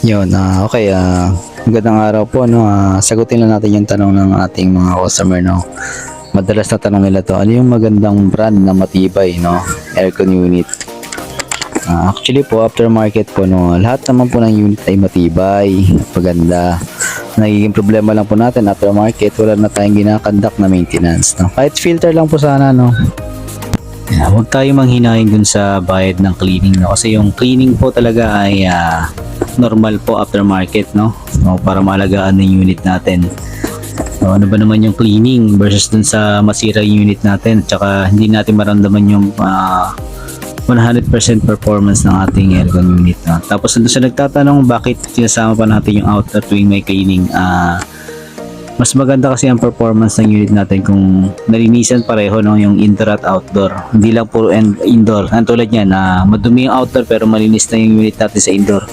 Yun, okay, magandang araw po, no. Sagutin lang natin yung tanong ng ating mga customer, no. Madalas na tanong nila to, ano yung magandang brand na matibay, no, aircon unit. Actually po, aftermarket po, no, lahat naman po ng unit ay matibay, maganda. Nagiging problema lang po natin, aftermarket, wala na tayong ginakandak na maintenance, no. Kahit filter lang po sana, no. Huwag tayo manghinayin dun sa bayad ng cleaning, no, kasi yung cleaning po talaga ay normal po aftermarket, no, para maalagaan ng unit natin. So, ano ba naman yung cleaning versus dun sa masira yung unit natin, tsaka hindi natin maramdaman yung 100% performance ng ating aircon unit, no? Tapos dun sa nagtatanong bakit sinasama pa natin yung outdoor tuwing may cleaning, mas maganda kasi ang performance ng unit natin kung nalinisan pareho, no, yung indoor at outdoor. Hindi lang puro indoor. Ang tulad niyan, madumi yung outdoor pero malinis na yung unit natin sa indoor.